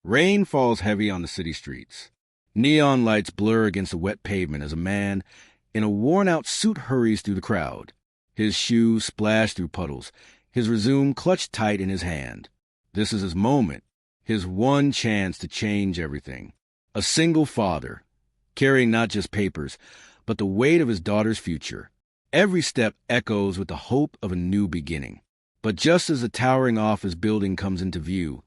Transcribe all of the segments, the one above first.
Rain falls heavy on the city streets. Neon lights blur against the wet pavement as a man in a worn-out suit hurries through the crowd. His shoes splash through puddles, his resume clutched tight in his hand. This is his moment, his one chance to change everything. A single father, carrying not just papers, but the weight of his daughter's future. Every step echoes with the hope of a new beginning. But just as the towering office building comes into view,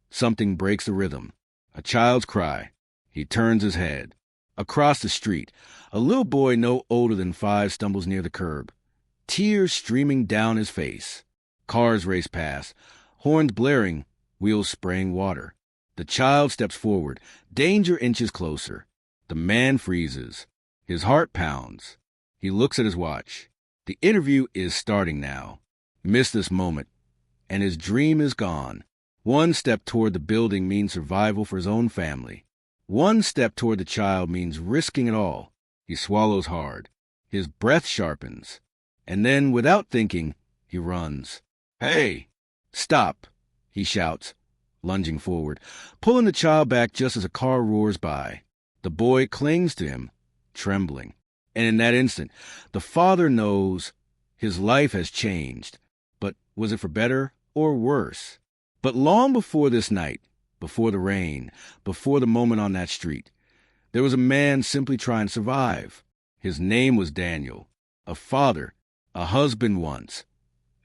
something breaks the rhythm. A child's cry. He turns his head. Across the street, a little boy no older than 5 stumbles near the curb, tears streaming down his face. Cars race past, horns blaring, wheels spraying water. The child steps forward, danger inches closer. The man freezes. His heart pounds. He looks at his watch. The interview is starting now. Miss this moment, and his dream is gone. One step toward the building means survival for his own family. One step toward the child means risking it all. He swallows hard. His breath sharpens. And then, without thinking, he runs. "Hey! Stop!" he shouts, lunging forward, pulling the child back just as a car roars by. The boy clings to him, trembling. And in that instant, the father knows his life has changed. But was it for better or worse? But long before this night, before the rain, before the moment on that street, there was a man simply trying to survive. His name was Daniel, a father, a husband once,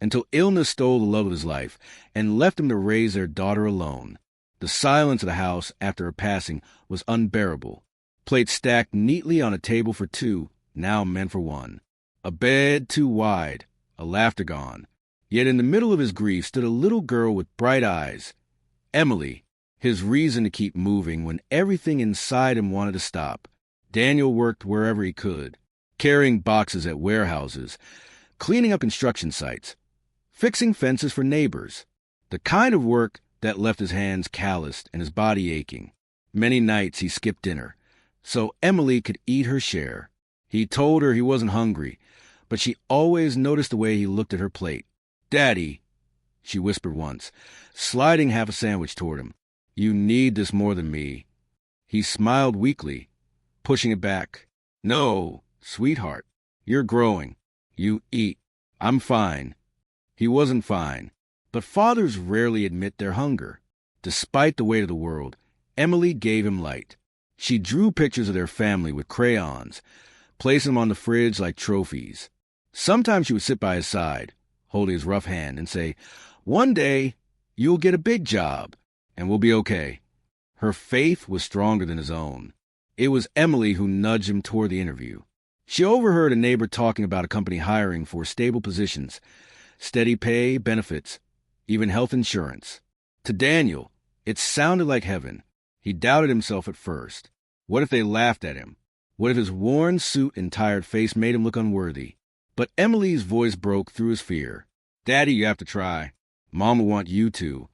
until illness stole the love of his life and left him to raise their daughter alone. The silence of the house after her passing was unbearable. Plates stacked neatly on a table for 2, now meant for 1. A bed too wide, a laughter gone. Yet in the middle of his grief stood a little girl with bright eyes. Emily, his reason to keep moving when everything inside him wanted to stop. Daniel worked wherever he could, carrying boxes at warehouses, cleaning up construction sites, fixing fences for neighbors. The kind of work that left his hands calloused and his body aching. Many nights he skipped dinner, so Emily could eat her share. He told her he wasn't hungry, but she always noticed the way he looked at her plate. "Daddy," she whispered once, sliding half a sandwich toward him, "you need this more than me." He smiled weakly, pushing it back. "No, sweetheart, you're growing. You eat. I'm fine." He wasn't fine, but fathers rarely admit their hunger. Despite the weight of the world, Emily gave him light. She drew pictures of their family with crayons, placing them on the fridge like trophies. Sometimes she would sit by his side, holding his rough hand, and say, "One day, you'll get a big job, and we'll be okay." Her faith was stronger than his own. It was Emily who nudged him toward the interview. She overheard a neighbor talking about a company hiring for stable positions, steady pay, benefits, even health insurance. To Daniel, it sounded like heaven. He doubted himself at first. What if they laughed at him? What if his worn suit and tired face made him look unworthy? But Emily's voice broke through his fear. "Daddy, you have to try. Mom will want you to."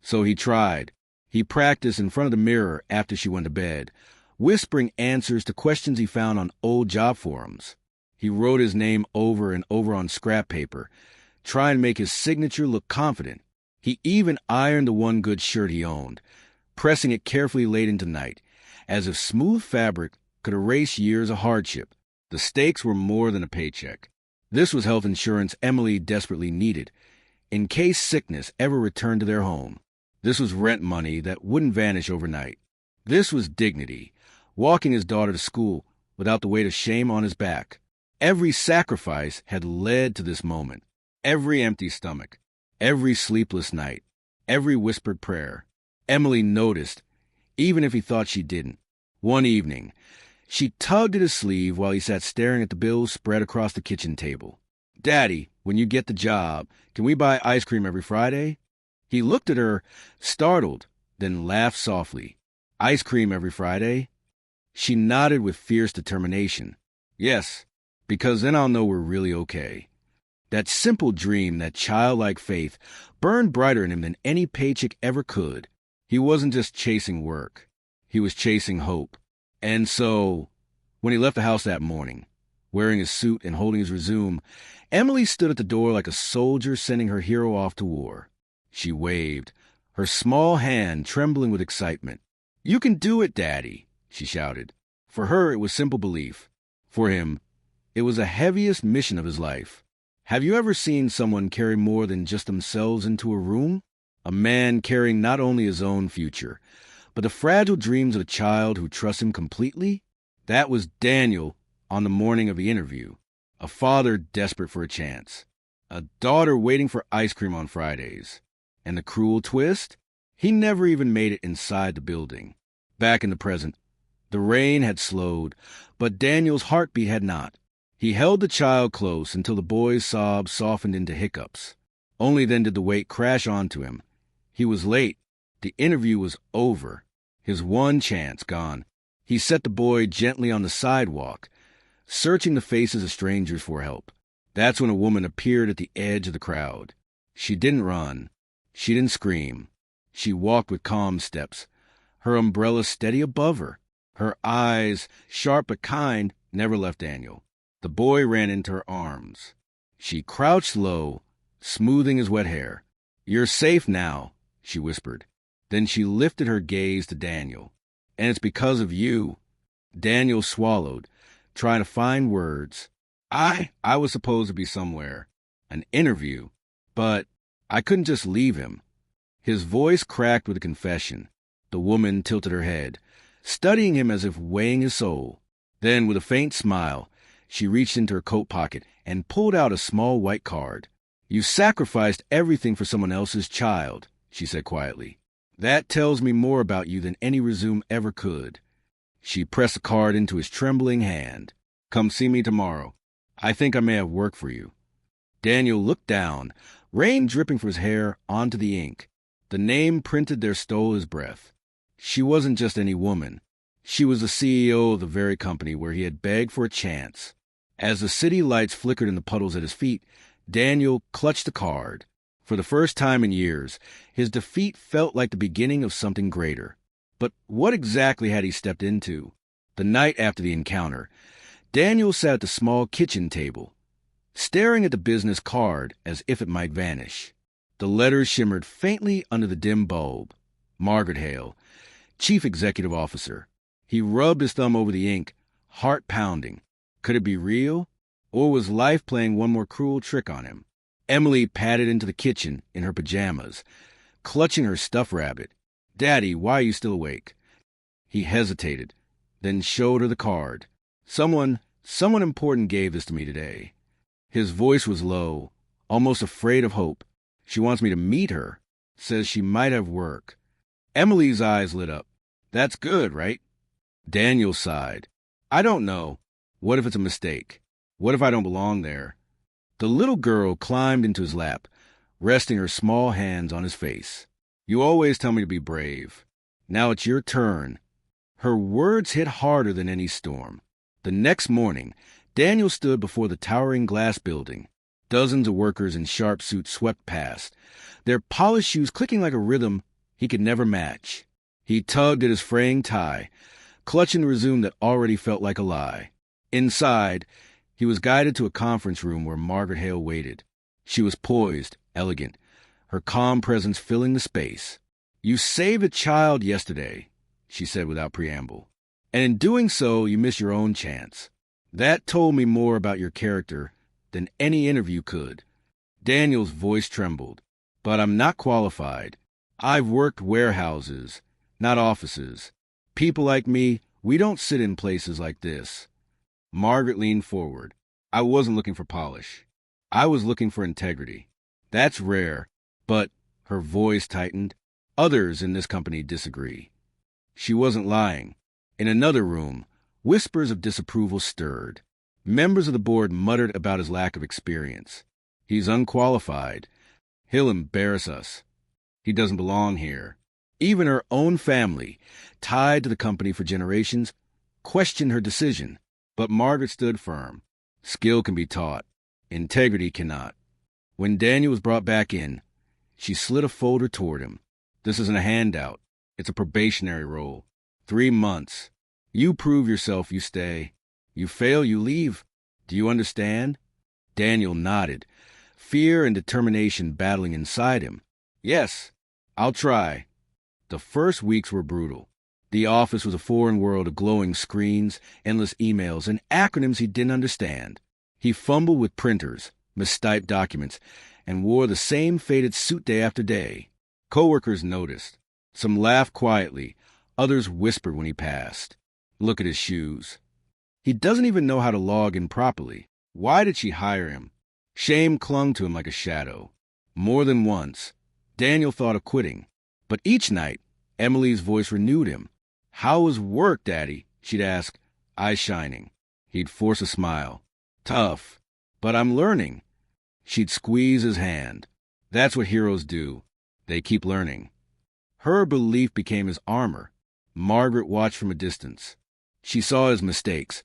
So he tried. He practiced in front of the mirror after she went to bed, whispering answers to questions he found on old job forums. He wrote his name over and over on scrap paper, trying to make his signature look confident. He even ironed the one good shirt he owned, pressing it carefully late into night, as if smooth fabric could erase years of hardship. The stakes were more than a paycheck. This was health insurance Emily desperately needed, in case sickness ever returned to their home. This was rent money that wouldn't vanish overnight. This was dignity, walking his daughter to school without the weight of shame on his back. Every sacrifice had led to this moment. Every empty stomach, every sleepless night, every whispered prayer. Emily noticed, even if he thought she didn't. One evening, she tugged at his sleeve while he sat staring at the bills spread across the kitchen table. "Daddy, when you get the job, can we buy ice cream every Friday?" He looked at her, startled, then laughed softly. "Ice cream every Friday?" She nodded with fierce determination. "Yes, because then I'll know we're really okay." That simple dream, that childlike faith, burned brighter in him than any paycheck ever could. He wasn't just chasing work. He was chasing hope. And so, when he left the house that morning, wearing his suit and holding his resume, Emily stood at the door like a soldier sending her hero off to war. She waved, her small hand trembling with excitement. "You can do it, Daddy," she shouted. For her, it was simple belief. For him, it was the heaviest mission of his life. Have you ever seen someone carry more than just themselves into a room? A man carrying not only his own future, but the fragile dreams of a child who trusts him completely? That was Daniel on the morning of the interview. A father desperate for a chance. A daughter waiting for ice cream on Fridays. And the cruel twist? He never even made it inside the building. Back in the present, the rain had slowed, but Daniel's heartbeat had not. He held the child close until the boy's sobs softened into hiccups. Only then did the weight crash onto him. He was late. The interview was over. His one chance gone. He set the boy gently on the sidewalk, searching the faces of strangers for help. That's when a woman appeared at the edge of the crowd. She didn't run. She didn't scream. She walked with calm steps, her umbrella steady above her. Her eyes, sharp but kind, never left Daniel. The boy ran into her arms. She crouched low, smoothing his wet hair. "You're safe now," she whispered. Then she lifted her gaze to Daniel. "And it's because of you." Daniel swallowed, trying to find words. I was supposed to be somewhere. An interview. But I couldn't just leave him. His voice cracked with a confession. The woman tilted her head, studying him as if weighing his soul. Then, with a faint smile, she reached into her coat pocket and pulled out a small white card. "You sacrificed everything for someone else's child," she said quietly. "That tells me more about you than any resume ever could." She pressed the card into his trembling hand. "Come see me tomorrow. I think I may have work for you." Daniel looked down, rain dripping from his hair onto the ink. The name printed there stole his breath. She wasn't just any woman. She was the CEO of the very company where he had begged for a chance. As the city lights flickered in the puddles at his feet, Daniel clutched the card. For the first time in years, his defeat felt like the beginning of something greater. But what exactly had he stepped into? The night after the encounter, Daniel sat at the small kitchen table, staring at the business card as if it might vanish. The letters shimmered faintly under the dim bulb. Margaret Hale, Chief Executive Officer. He rubbed his thumb over the ink, heart pounding. Could it be real? Or was life playing one more cruel trick on him? Emily padded into the kitchen in her pajamas, clutching her stuffed rabbit. "Daddy, why are you still awake?" He hesitated, then showed her the card. Someone important gave this to me today." His voice was low, almost afraid of hope. "She wants me to meet her. Says she might have work." Emily's eyes lit up. "That's good, right?" Daniel sighed. "I don't know. What if it's a mistake? What if I don't belong there?" The little girl climbed into his lap, resting her small hands on his face. "You always tell me to be brave. Now it's your turn." Her words hit harder than any storm. The next morning, Daniel stood before the towering glass building. Dozens of workers in sharp suits swept past, their polished shoes clicking like a rhythm he could never match. He tugged at his fraying tie, clutching the resume that already felt like a lie. Inside, he was guided to a conference room where Margaret Hale waited. She was poised, elegant, her calm presence filling the space. "You saved a child yesterday," she said without preamble. "And in doing so, you missed your own chance. That told me more about your character than any interview could." Daniel's voice trembled. "But I'm not qualified. I've worked warehouses, not offices. People like me, we don't sit in places like this." Margaret leaned forward. "I wasn't looking for polish. I was looking for integrity. That's rare, but," her voice tightened, "others in this company disagree." She wasn't lying. In another room, whispers of disapproval stirred. Members of the board muttered about his lack of experience. "He's unqualified. He'll embarrass us. He doesn't belong here." Even her own family, tied to the company for generations, questioned her decision. But Margaret stood firm. Skill can be taught. Integrity cannot. When Daniel was brought back in, she slid a folder toward him. "This isn't a handout. It's a probationary role. 3 months. You prove yourself, you stay. You fail, you leave. Do you understand?" Daniel nodded, fear and determination battling inside him. "Yes, I'll try. The first weeks were brutal. The office was a foreign world of glowing screens, endless emails, and acronyms he didn't understand. He fumbled with printers, mistyped documents, and wore the same faded suit day after day. Coworkers noticed. Some laughed quietly. Others whispered when he passed. Look at his shoes. He doesn't even know how to log in properly. Why did she hire him? Shame clung to him like a shadow. More than once, Daniel thought of quitting. But each night, Emily's voice renewed him. How was work, Daddy? She'd ask, eyes shining. He'd force a smile. Tough, but I'm learning. She'd squeeze his hand. That's what heroes do. They keep learning. Her belief became his armor. Margaret watched from a distance. She saw his mistakes,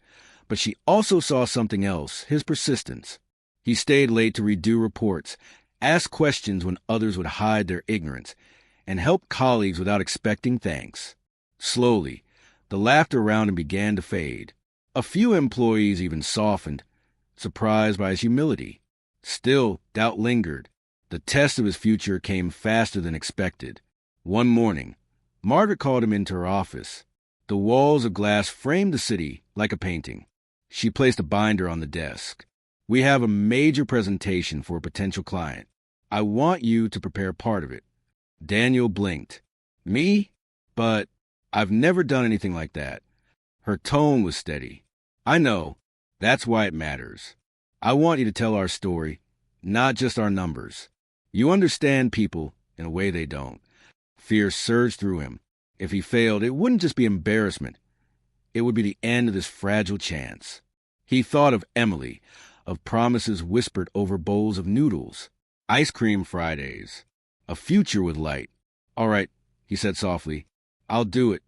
but she also saw something else, his persistence. He stayed late to redo reports, asked questions when others would hide their ignorance, and helped colleagues without expecting thanks. Slowly, the laughter around him began to fade. A few employees even softened, surprised by his humility. Still, doubt lingered. The test of his future came faster than expected. One morning, Margaret called him into her office. The walls of glass framed the city like a painting. She placed a binder on the desk. We have a major presentation for a potential client. I want you to prepare part of it. Daniel blinked. Me? But I've never done anything like that. Her tone was steady. I know. That's why it matters. I want you to tell our story, not just our numbers. You understand people in a way they don't. Fear surged through him. If he failed, it wouldn't just be embarrassment. It would be the end of this fragile chance. He thought of Emily, of promises whispered over bowls of noodles, ice cream Fridays, a future with light. All right, he said softly. I'll do it.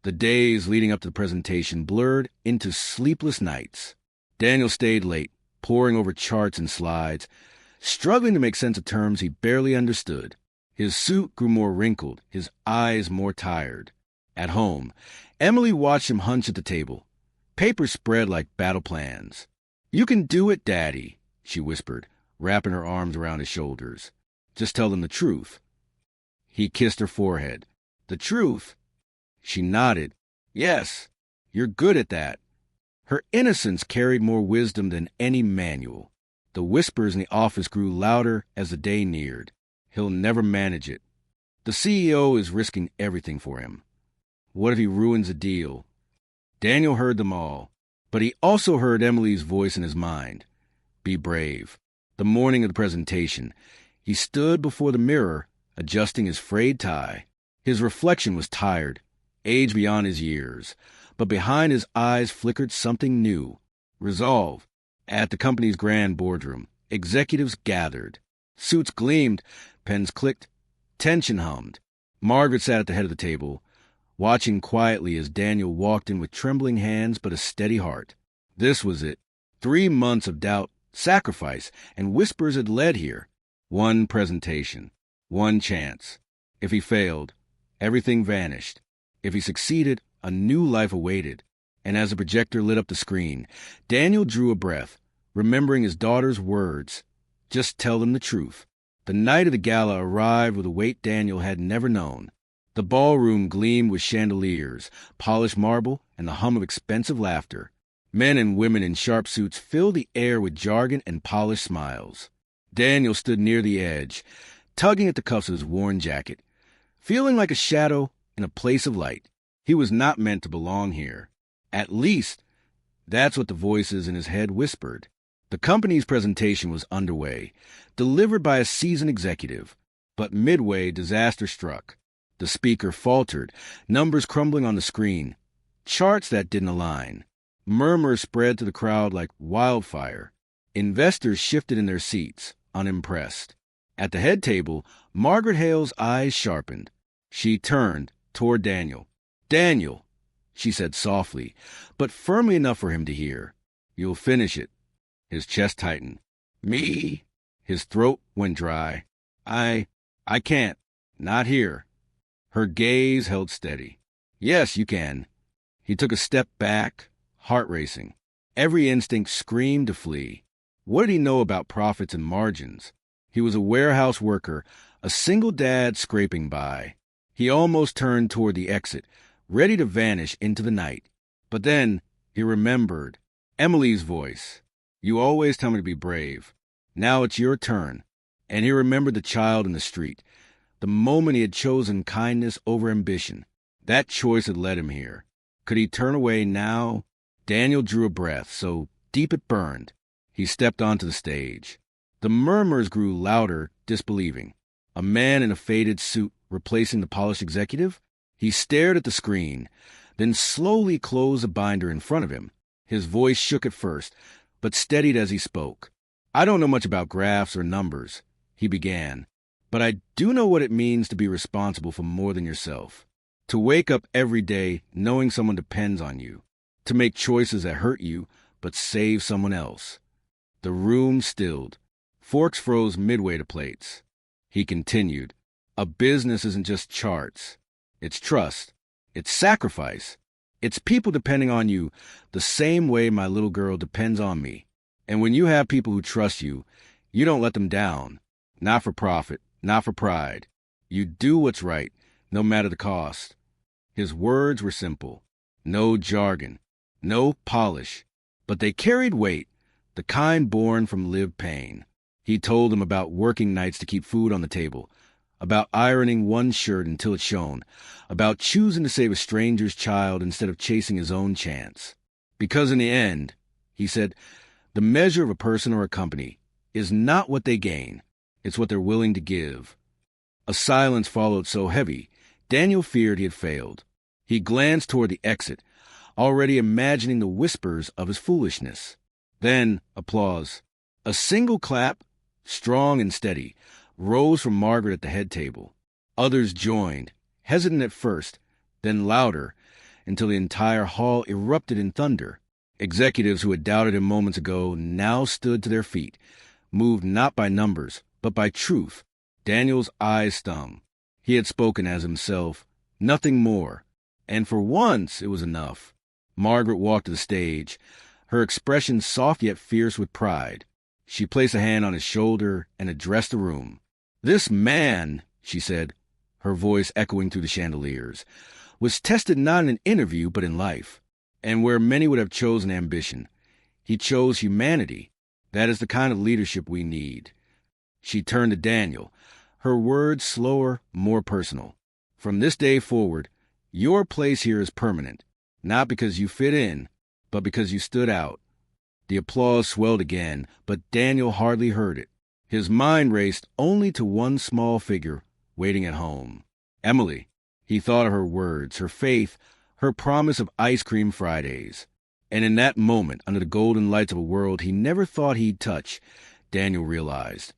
The days leading up to the presentation blurred into sleepless nights. Daniel stayed late, poring over charts and slides, struggling to make sense of terms he barely understood. His suit grew more wrinkled, his eyes more tired. At home, Emily watched him hunch at the table. Papers spread like battle plans. You can do it, Daddy, she whispered, wrapping her arms around his shoulders. Just tell them the truth. He kissed her forehead. The truth? She nodded. Yes, you're good at that. Her innocence carried more wisdom than any manual. The whispers in the office grew louder as the day neared. He'll never manage it. The CEO is risking everything for him. What if he ruins a deal? Daniel heard them all, but he also heard Emily's voice in his mind. Be brave. The morning of the presentation, he stood before the mirror, adjusting his frayed tie. His reflection was tired, age beyond his years, but behind his eyes flickered something new. Resolve. At the company's grand boardroom, executives gathered. Suits gleamed, pens clicked, tension hummed. Margaret sat at the head of the table, watching quietly as Daniel walked in with trembling hands but a steady heart. This was it. 3 months of doubt, sacrifice, and whispers had led here. One presentation. One chance. If he failed, everything vanished. If he succeeded, a new life awaited. And as the projector lit up the screen, Daniel drew a breath, remembering his daughter's words. Just tell them the truth. The night of the gala arrived with a weight Daniel had never known. The ballroom gleamed with chandeliers, polished marble, and the hum of expensive laughter. Men and women in sharp suits filled the air with jargon and polished smiles. Daniel stood near the edge, tugging at the cuffs of his worn jacket, feeling like a shadow in a place of light. He was not meant to belong here. At least, that's what the voices in his head whispered. The company's presentation was underway, delivered by a seasoned executive. But midway, disaster struck. The speaker faltered, numbers crumbling on the screen, charts that didn't align. Murmurs spread to the crowd like wildfire. Investors shifted in their seats, unimpressed. At the head table, Margaret Hale's eyes sharpened. She turned toward Daniel. Daniel, she said softly, but firmly enough for him to hear. You'll finish it. His chest tightened. Me? His throat went dry. I can't. Not here. Her gaze held steady. Yes, you can. He took a step back, heart racing. Every instinct screamed to flee. What did he know about profits and margins? He was a warehouse worker, A single dad scraping by. He almost turned toward the exit, ready to vanish into the night. But then he remembered Emily's voice. You always tell me to be brave. Now it's your turn. And he remembered the child in the street. The moment he had chosen kindness over ambition. That choice had led him here. Could he turn away now? Daniel drew a breath, so deep it burned. He stepped onto the stage. The murmurs grew louder, disbelieving. A man in a faded suit replacing the polished executive? He stared at the screen, then slowly closed the binder in front of him. His voice shook at first, but steadied as he spoke. I don't know much about graphs or numbers, he began, but I do know what it means to be responsible for more than yourself. To wake up every day knowing someone depends on you. To make choices that hurt you, but save someone else. The room stilled. Forks froze midway to plates. He continued, a business isn't just charts. It's trust. It's sacrifice. It's people depending on you the same way my little girl depends on me. And when you have people who trust you, you don't let them down. Not for profit, not for pride. You do what's right, no matter the cost. His words were simple. No jargon. No polish. But they carried weight, the kind born from lived pain. He told them about working nights to keep food on the table, about ironing one shirt until it shone, about choosing to save a stranger's child instead of chasing his own chance. Because in the end, he said, the measure of a person or a company is not what they gain, it's what they're willing to give. A silence followed so heavy, Daniel feared he had failed. He glanced toward the exit, already imagining the whispers of his foolishness. Then applause. A single clap, strong and steady, rose from Margaret at the head table. Others joined, hesitant at first, then louder, until the entire hall erupted in thunder. Executives who had doubted him moments ago now stood to their feet, moved not by numbers, but by truth. Daniel's eyes stung. He had spoken as himself, nothing more. And for once it was enough. Margaret walked to the stage, her expression soft yet fierce with pride. She placed a hand on his shoulder and addressed the room. This man, she said, her voice echoing through the chandeliers, was tested not in an interview but in life. And where many would have chosen ambition, he chose humanity. That is the kind of leadership we need. She turned to Daniel, her words slower, more personal. From this day forward, your place here is permanent, not because you fit in, but because you stood out. The applause swelled again, but Daniel hardly heard it. His mind raced only to one small figure waiting at home. Emily. He thought of her words, her faith, her promise of ice cream Fridays. And in that moment, under the golden lights of a world he never thought he'd touch, Daniel realized.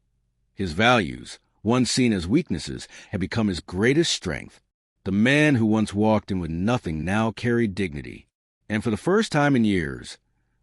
His values, once seen as weaknesses, had become his greatest strength. The man who once walked in with nothing now carried dignity. And for the first time in years,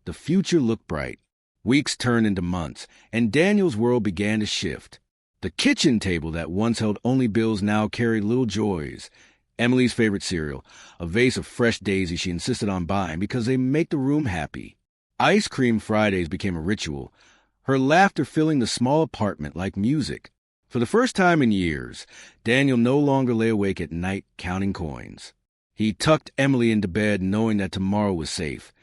the future looked bright. Weeks turned into months, and Daniel's world began to shift. The kitchen table that once held only bills now carried little joys. Emily's favorite cereal, a vase of fresh daisies she insisted on buying because they make the room happy. Ice cream Fridays became a ritual, her laughter filling the small apartment like music. For the first time in years, Daniel no longer lay awake at night counting coins. He tucked Emily into bed knowing that tomorrow was safe,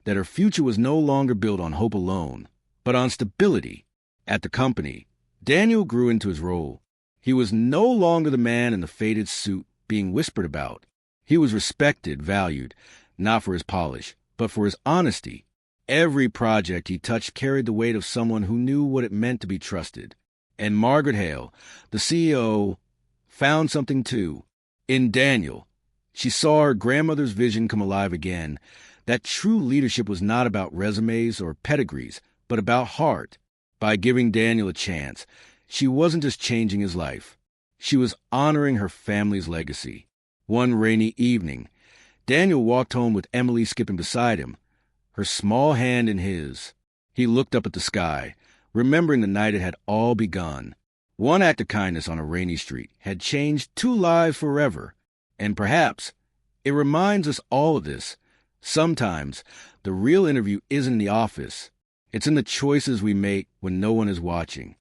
that her future was no longer built on hope alone, but on stability. At the company, Daniel grew into his role. He was no longer the man in the faded suit being whispered about. He was respected, valued, not for his polish, but for his honesty. Every project he touched carried the weight of someone who knew what it meant to be trusted. And Margaret Hale, the CEO, found something too. In Daniel, she saw her grandmother's vision come alive again, that true leadership was not about resumes or pedigrees, but about heart. By giving Daniel a chance, she wasn't just changing his life. She was honoring her family's legacy. One rainy evening, Daniel walked home with Emily skipping beside him, her small hand in his. He looked up at the sky, remembering the night it had all begun. One act of kindness on a rainy street had changed 2 lives forever. And perhaps it reminds us all of this. Sometimes the real interview isn't in the office. It's in the choices we make when no one is watching.